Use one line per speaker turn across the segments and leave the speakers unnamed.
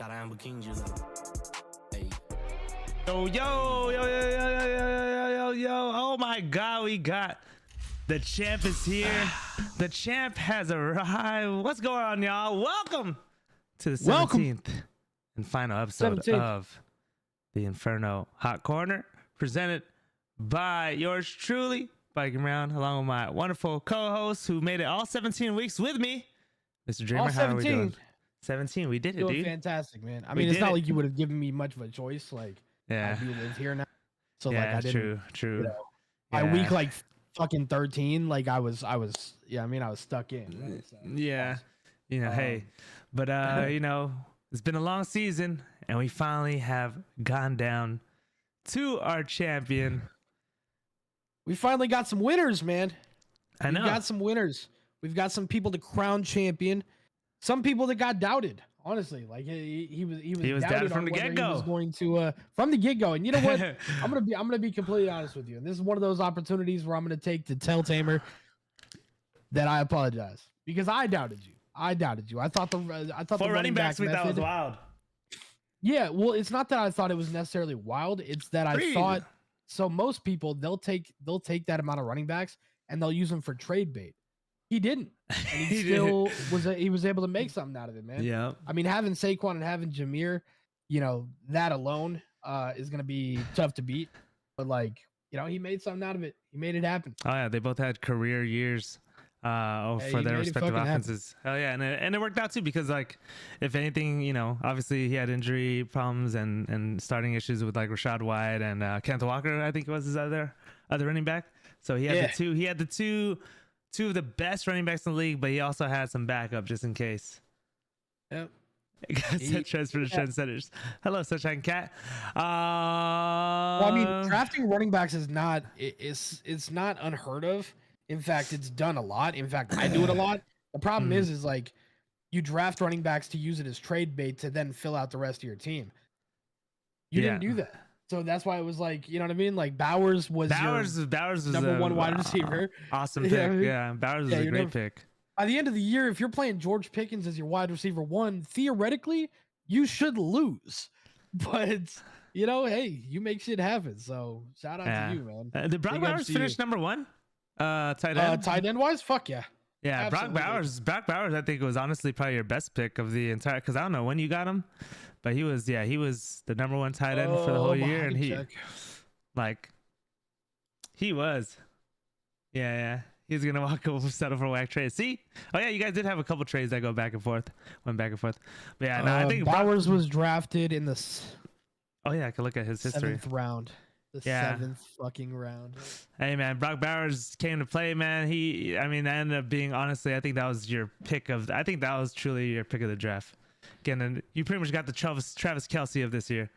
Shout out Amber King just. Hey.
Yo. Oh my God, we got the champ is here. The champ has arrived. What's going on, y'all? Welcome to the 17th and final episode of the Inferno Hot Corner, presented by yours truly, Biking Around, along with my wonderful co-host who made it all 17 weeks with me, Mr. Dreamer. How are we doing? 17. We did it, dude.
Fantastic, man. I mean, it's not like you would have given me much of a choice. Like,
yeah,
I do live here now, so
yeah,
like I didn't.
True.
You know, by week like fucking 13, like I was. Yeah, I mean, I was stuck in. Right? So,
yeah, you know, hey, but you know, it's been a long season, and we finally have gone down to our champion.
We finally got some winners, man.
I know.
We got some winners. We've got some people to crown champion. Some people that got doubted, honestly. Like he was doubted
from the get-go.
He was going to from the get-go. And you know what? I'm gonna be completely honest with you. And this is one of those opportunities where I'm gonna take to tell Tamer that I apologize because I doubted you. I thought the
running backs we thought was wild.
Yeah, well, it's not that I thought it was necessarily wild. It's that I thought so. Most people they'll take that amount of running backs and they'll use them for trade bait. He didn't. And he still was able to make something out of it, man.
Yeah.
I mean, having Saquon and having Jameer, you know, that alone is going to be tough to beat. But like, you know, he made something out of it. He made it happen.
Oh yeah, they both had career years for their respective offenses. Hell yeah, and it worked out too because like, if anything, you know, obviously he had injury problems and starting issues with like Rashad White and Kenneth Walker, I think it was his other running back. So he had the two of the best running backs in the league, but he also had some backup just in case.
Yep.
Trendsetters. Hello, Sunshine Cat.
Well, I mean, drafting running backs is not it's not unheard of. In fact, it's done a lot. In fact, I do it a lot. The problem is like you draft running backs to use it as trade bait to then fill out the rest of your team. You didn't do that. So that's why it was like, you know what I mean? Like Bowers was number one wide receiver.
Awesome pick. Yeah, Bowers is a great pick.
By the end of the year, if you're playing George Pickens as your wide receiver one, theoretically, you should lose. But, you know, hey, you make shit happen. So shout out to you, man.
Did Brock Bowers finish number one? Tight end?
Tight end wise? Fuck yeah.
Yeah, absolutely. Brock Bowers, I think was honestly probably your best pick of the entire, because I don't know when you got him, but he was the number one tight end for the whole year, and he was, he's gonna settle for a whack trade. See, oh yeah, you guys did have a couple trades that went back and forth, but yeah, no, I think
Bowers was drafted in the.
Oh yeah, I can look at his history.
7th round. The 7th fucking round.
Hey man, Brock Bowers came to play, man. I ended up being, honestly, I think that was your pick I think that was truly your pick of the draft. Again, you pretty much got the Travis Kelce of this year.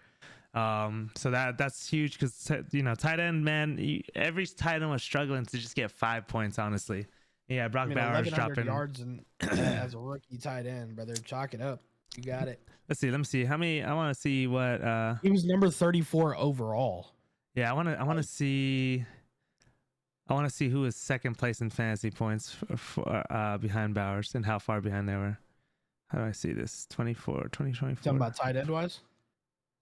So that's huge because, you know, tight end, man, every tight end was struggling to just get 5 points, honestly. Yeah, Brock Bowers dropping
yards as a rookie tight end, brother. Chalk it up. You got it.
Let me see how many. I want to see what
he was number 34 overall.
Yeah, I want to see who was second place in fantasy points for behind Bowers and how far behind they were. How do I see this? 2024.
Talking about tight end wise?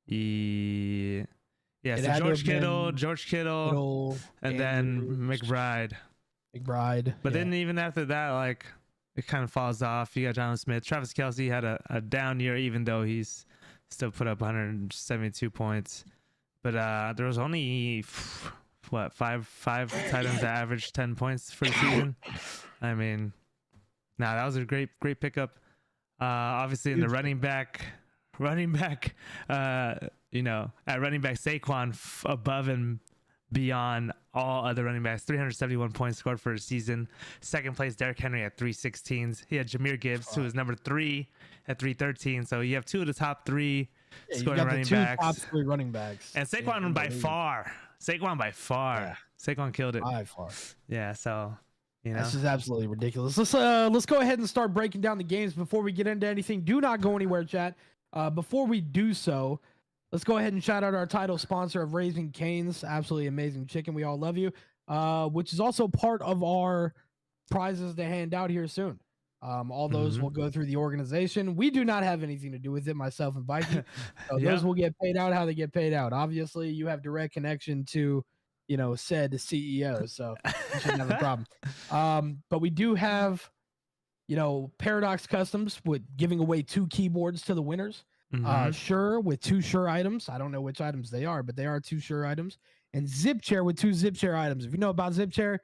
Yeah. So George Kittle, and then McBride. But then even after that, like, it kind of falls off. You got Jonathan Smith. Travis Kelce had a down year, even though he's still put up 172 points. But there was only five tight ends that averaged 10 points for the season. I mean, that was a great pickup. Obviously in the running back, you know, at running back, Saquon above and beyond all other running backs, 371 points scored for a season. Second place, Derrick Henry at 316s. He had Jahmyr Gibbs, who was number 3 at 313. So you have two of the top 3 scoring running backs.
Top 3 running backs.
And Saquon by far.
Yeah.
Saquon killed it.
By far.
Yeah, so, you know.
This is absolutely ridiculous. Let's go ahead and start breaking down the games before we get into anything. Do not go anywhere, chat. Before we do so, let's go ahead and shout out our title sponsor of Raising Cane's. Absolutely amazing chicken. We all love you. Which is also part of our prizes to hand out here soon. All those will go through the organization. We do not have anything to do with it, myself and Vikey. So those will get paid out how they get paid out. Obviously, you have direct connection to, said CEO, so you shouldn't have a problem. But we do have, Paradox Customs with giving away 2 keyboards to the winners. Sure with 2 Sure items. I don't know which items they are, but they are 2 Sure items. And Zip Chair with 2 Zip Chair items. If you know about Zip Chair,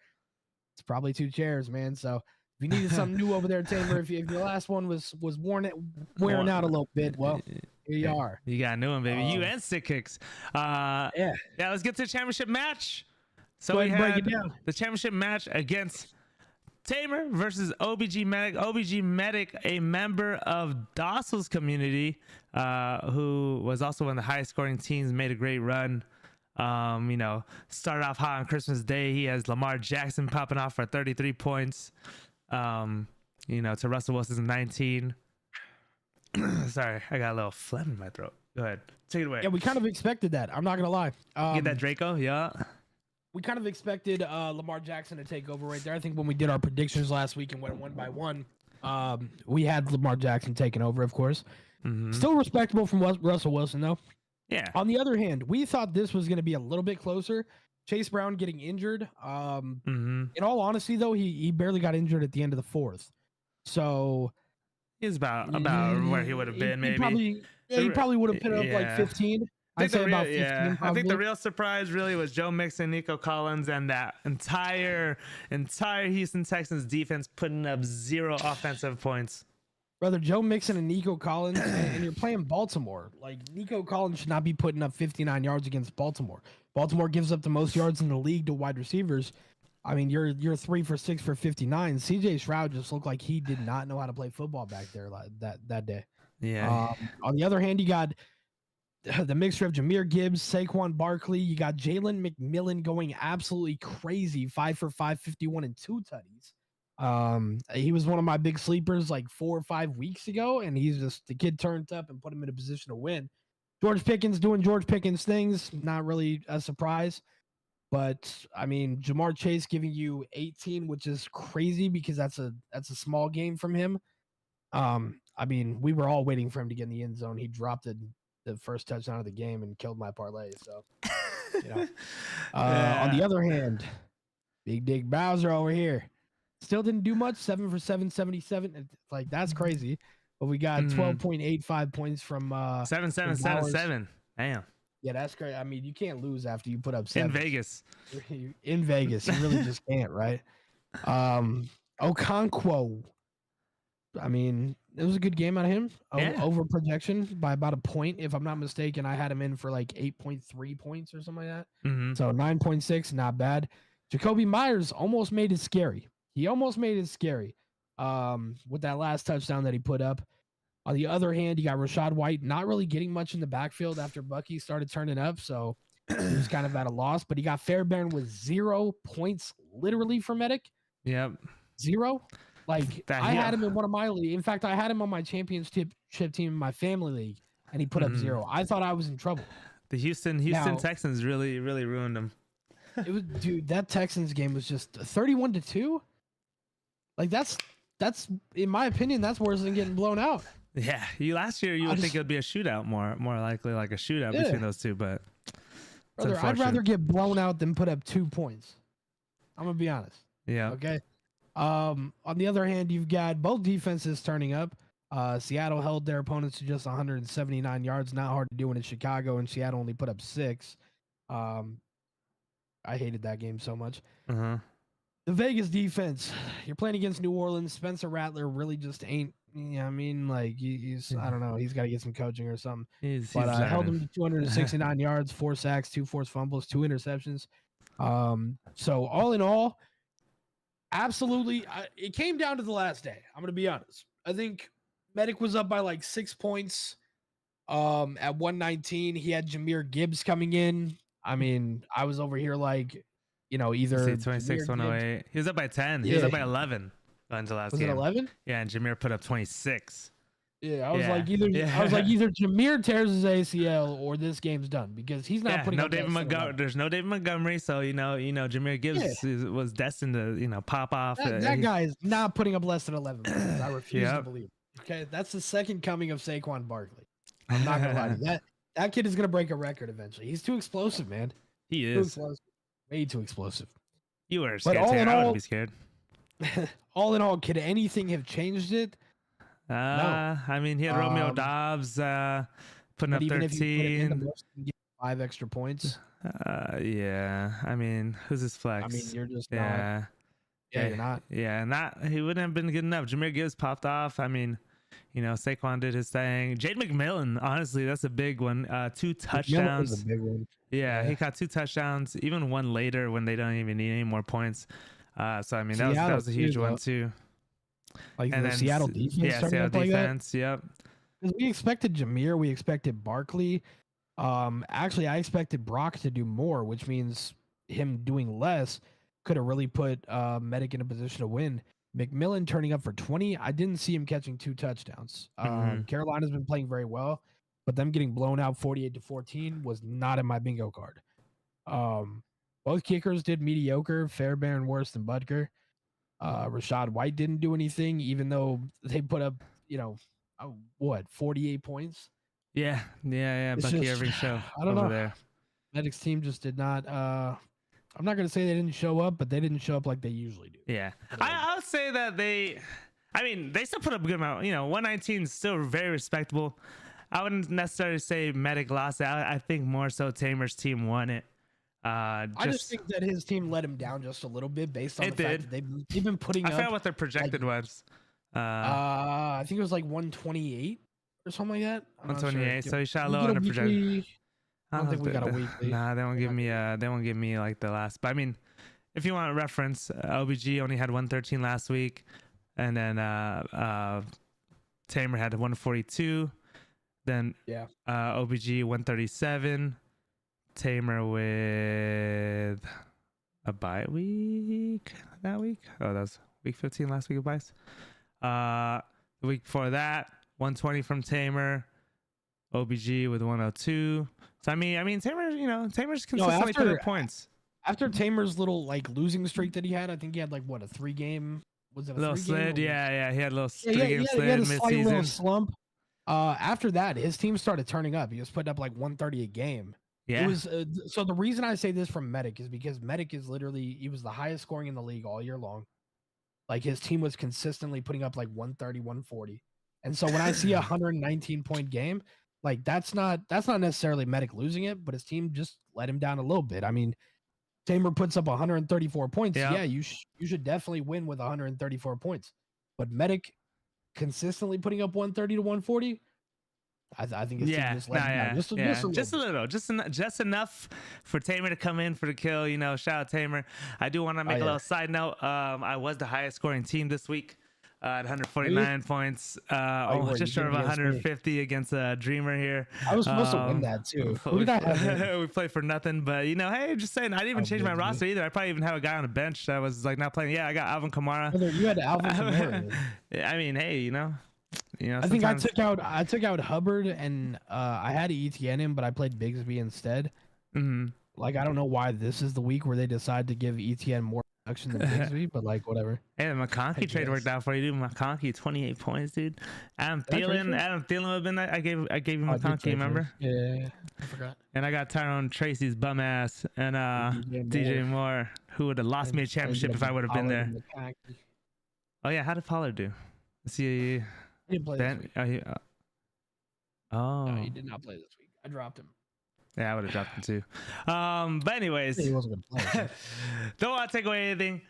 it's probably 2 chairs, man. So if you needed something new over there, Tamer, if your last one was wearing out a little bit, well, here you are.
You got a new one, baby. You and Sick Kicks. Yeah, let's get to the championship match. So we had the championship match against Tamer versus OBG Medic. OBG Medic, a member of Dossel's community, who was also one of the highest scoring teams, made a great run. Started off hot on Christmas Day. He has Lamar Jackson popping off for 33 points. To Russell Wilson's 19. Sorry, I got a little phlegm in my throat. Go ahead, take it away.
Yeah, we kind of expected that. I'm not gonna lie.
Get that Draco, yeah.
We kind of expected Lamar Jackson to take over right there. I think when we did our predictions last week and went 1 by 1, we had Lamar Jackson taking over, of course. Still respectable from Russell Wilson, though.
Yeah.
On the other hand, we thought this was going to be a little bit closer. Chase Brown getting injured. In all honesty, though, he barely got injured at the end of the 4th. So
he's about where he would have been, maybe.
He probably would have put up like 15. I'd say about 15.
Yeah. I think the real surprise really was Joe Mixon, Nico Collins, and that entire Houston Texans defense putting up 0 offensive points.
Brother, Joe Mixon and Nico Collins, and you're playing Baltimore. Like, Nico Collins should not be putting up 59 yards against Baltimore. Baltimore gives up the most yards in the league to wide receivers. I mean, you're 3 for 6 for 59. CJ Stroud just looked like he did not know how to play football back there that day.
Yeah.
On the other hand, you got the mixture of Jahmyr Gibbs, Saquon Barkley. You got Jalen McMillan going absolutely crazy, 5 for 5, 51 and 2 tutties. He was one of my big sleepers like 4 or 5 weeks ago, and the kid turned up and put him in a position to win. George Pickens doing George Pickens things, not really a surprise. But I mean, Jamar Chase giving you 18, which is crazy because that's a small game from him. I mean, we were all waiting for him to get in the end zone. He dropped the first touchdown of the game and killed my parlay. So, On the other hand, Big Dick Bowser over here still didn't do much. 7 for 7, 77. It's like, that's crazy. But we got 12.85 points from
7. Damn.
Yeah, that's great. I mean, you can't lose after you put up 7.
In Vegas.
In Vegas. You really just can't, right? Okonkwo. I mean, it was a good game out of him. Over projection by about a point. If I'm not mistaken, I had him in for like 8.3 points or something like that. So 9.6, not bad. Jacoby Myers almost made it scary. He almost made it scary with that last touchdown that he put up. On the other hand, you got Rachaad White not really getting much in the backfield after Bucky started turning up, so he was kind of at a loss. But he got Fairbairn with 0 points literally for Medic.
Yep.
0. Like, I had him in one of my leagues. In fact, I had him on my championship team in my family league, and he put up 0. I thought I was in trouble.
The Houston Texans really ruined him.
It was, dude, that Texans game was just 31-2. Like, that's in my opinion, that's worse than getting blown out.
Yeah, last year you would think it would be a shootout, more likely like a shootout between those two, but
brother, I'd rather get blown out than put up 2 points. I'm gonna be honest.
Yeah.
Okay. On the other hand, you've got both defenses turning up. Seattle held their opponents to just 179 yards. Not hard to do in Chicago, and Seattle only put up 6. I hated that game so much. The Vegas defense, you're playing against New Orleans. Spencer Rattler really just ain't. I mean, like, he's I don't know. He's got to get some coaching or something. But I held him to 269 yards, 4 sacks, 2 forced fumbles, 2 interceptions. So all in all, absolutely, it came down to the last day. I'm going to be honest. I think Medic was up by like 6 points at 119. He had Jahmyr Gibbs coming in. I mean, I was over here like, either
26, 108. He was up by 10. He was up by 11 until last game.
Was it 11?
Yeah, and Jahmyr put up 26.
Yeah, I was like either Jameer tears his ACL or this game's done because he's not putting up
David Montgomery. There's no David Montgomery, so Jameer Gibbs was destined to pop off.
That guy is not putting up less than 11 points. I refuse to believe it. Okay, that's the second coming of Saquon Barkley. I'm not gonna lie to you. That kid is gonna break a record eventually. He's too explosive, man.
He is
way too explosive.
You were scared. I wouldn't be scared.
All in all, could anything have changed it? No.
I mean, he had Romeo Dobbs putting up 13.
If you put him in, 5 extra points.
Yeah. I mean, who's his flex?
I mean, you're just
not.
Yeah, you're not.
Yeah, he wouldn't have been good enough. Jameer Gibbs popped off. I mean, Saquon did his thing. Jade McMillan, honestly, that's a big one. 2 touchdowns.
Is a big one.
Yeah, he got 2 touchdowns, even one later when they don't even need any more points. So I mean, that was a huge one too.
Like and the Seattle defense.
Yeah, Seattle defense.
Like
yep.
Because we expected Jameer, we expected Barkley. Actually, I expected Brock to do more, which means him doing less could have really put Medic in a position to win. McMillan turning up for 20. I didn't see him catching 2 touchdowns. Carolina's been playing very well, but them getting blown out 48-14 was not in my bingo card. Both kickers did mediocre. Fairbairn worse than Butker. Rashad White didn't do anything, even though they put up, 48 points.
Yeah. Bucky every show.
I don't know.
There.
Medic's team just did not. I'm not gonna say they didn't show up, but they didn't show up like they usually do.
Yeah, I'll say that they still put up a good amount. 119 is still very respectable. I wouldn't necessarily say Medic lost it. I think more so Tamer's team won it. I
just think that his team let him down just a little bit based on the fact that they've been putting up.
I forgot what their projected was.
I think it was like 128 or something like that.
128. Sure. So he shot a little under projected.
I don't think we got a weekly.
Nah, they won't give me. They won't give me like the last. But I mean, if you want a reference, OBG only had 113 last week, and then Tamer had 142. Then OBG 137. Tamer with a bye week that week. Oh, that was week 15 last week of buys. The week before that, 120 from Tamer. OBG with 102. So I mean, Tamer's consistently putting up points.
After Tamer's little losing streak that he had, I think he had a 3-game. Was it a
little slid? Yeah, he had a little 3-game slid
he had a
mid-season.
Little slump. After that, his team started turning up. He was putting up 130 a game.
Yeah.
It was so the reason I say this from Medic is because Medic is literally he was the highest scoring in the league all year long. His team was consistently putting up 130, 140. And so when I see a 119-point game, that's not necessarily Medic losing it, but his team just let him down a little bit. I mean, Tamer puts up 134 points. Yeah, you should definitely win with 134 points. But Medic consistently putting up 130 to 140. I think it's just
enough for Tamer to come in for the kill. Shout out Tamer. I do want to make a little side note. I was the highest scoring team this week at 149 points. Just short of 150 against a Dreamer here.
I was supposed to win that too. Who did I have?
We played for nothing, but hey, just saying, I didn't even change my roster either. I probably even have a guy on the bench that was not playing. Yeah, I got Alvin Kamara.
You had Alvin Kamara.
I mean, hey,
I think I took out Hubbard and I had Etienne in, but I played Bigsby instead.
Mm-hmm.
I don't know why this is the week where they decide to give Etienne more production than Bigsby, but whatever.
Hey, the McConkey trade worked out for you, dude. McConkey 28 points, dude. Adam Thielen would have been that. I gave him McConkey, remember?
Yeah, I forgot.
And I got Tyrone Tracy's bum ass and DJ Moore, who would have lost me a championship if I would have been there. Oh yeah, how did Pollard do? Let's see.
He didn't play this week.
No,
he did not play this week. I dropped him.
Yeah, I would have dropped him too. But anyways,
he wasn't gonna play.
Don't want to take away anything.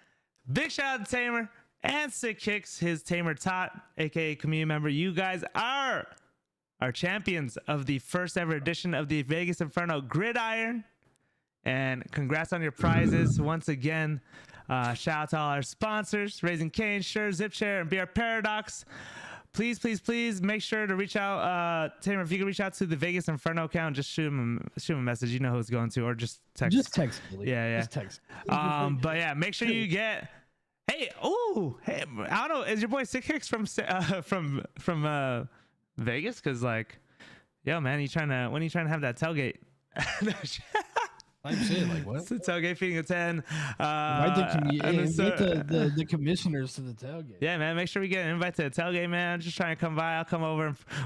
Big shout out to Tamer and Sick Kicks, his Tamer Tot, aka community member. You guys are our champions of the first ever edition of the Vegas Inferno Gridiron. And congrats on your prizes once again. Shout out to all our sponsors: Raising Cane, Sure, ZipShare, and BR Paradox. Please make sure to reach out, Tamer. If you can reach out to the Vegas Inferno account, just shoot him a message. You know who it's going to, or just text.
Just text.
Yeah.
Just text.
But yeah, make sure you get. Hey, I don't know. Is your boy Sick Kicks from Vegas? Cause like, yo, man, when you trying to have that tailgate?
I'm saying, like, what?
It's a tailgate feeding a 10.
Invite the commissioners to the tailgate.
Yeah, man. Make sure we get an invite to the tailgate, man. Just trying to come by.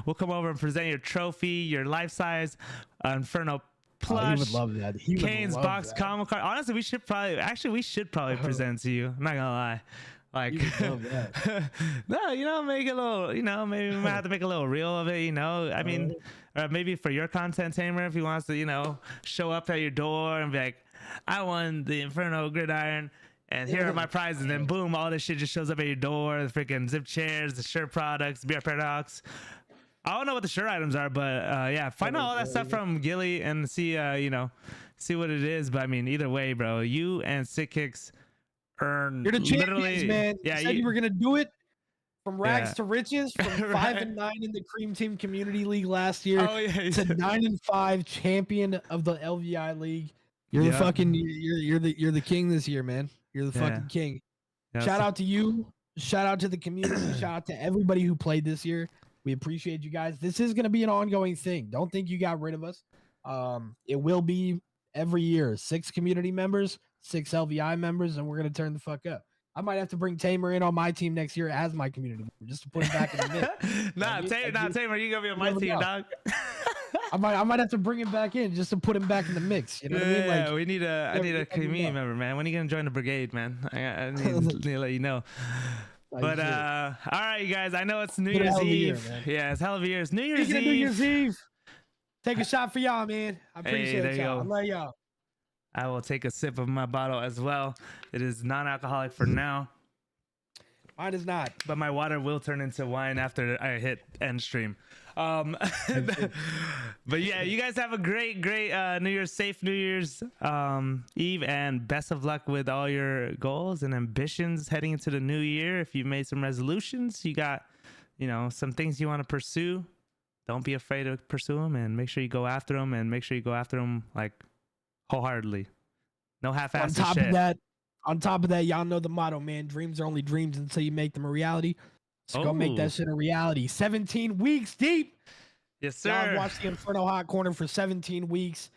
We'll come over and present your trophy, your life-size Inferno plush.
He would love that.
Kane's box comic card. Honestly, we should probably present to you. I'm not gonna lie. Like, no, make a little, maybe we might have to make a little reel of it, I mean, or maybe for your content, Tamer, if he wants to, show up at your door and be like, I won the Inferno Gridiron and here are my prizes. And then boom, all this shit just shows up at your door. The freaking zip chairs, the shirt products, beer paradox. I don't know what the shirt items are, but yeah, find out all that stuff from Gilly and see, see what it is. But I mean, either way, bro, you and Sick Kicks earn
you're the champions, man.
Yeah,
you said you were gonna do it from rags to riches, from
Right.
5-9 in the Cream Team Community League last year
Oh, yeah,
to 9-5 champion of the LVI League. You're the fucking you're the king this year, man. You're the fucking king. Shout out to you. Shout out to the community. Shout out to everybody who played this year. We appreciate you guys. This is gonna be an ongoing thing. Don't think you got rid of us. It will be every year. 6 community members, 6 LVI members, and we're gonna turn the fuck up. I might have to bring Tamer in on my team next year as my community member just to put him back in the mix.
Tamer, you gonna be on my team, dog.
I might have to bring him back in just to put him back in the mix. You know what I mean? Like,
we need I need a community member, man. When are you gonna join the brigade, man? I need to let you know. But all right, you guys. I know it's New Year's Eve. Yeah, it's hell of a year. It's New Year's Eve.
New Year's Eve. Take a shot for y'all, man. I appreciate y'all. I love y'all.
I will take a sip of my bottle as well. It is non-alcoholic for now.
Mine is not.
But my water will turn into wine after I hit end stream. But yeah, you guys have a great New Year's, safe New Year's Eve, and best of luck with all your goals and ambitions heading into the new year. If you've made some resolutions, you got, some things you want to pursue, don't be afraid to pursue them, and make sure you go after them, and make sure you go after them like wholeheartedly. No half-assed shit.
On top of that, y'all know the motto, man. Dreams are only dreams until you make them a reality. So go make that shit a reality. 17 weeks deep.
Yes, sir.
Y'all watch the Inferno Hot Corner for 17 weeks.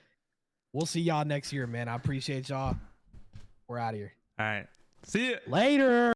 We'll see y'all next year, man. I appreciate y'all. We're out of here.
All right. See you
later.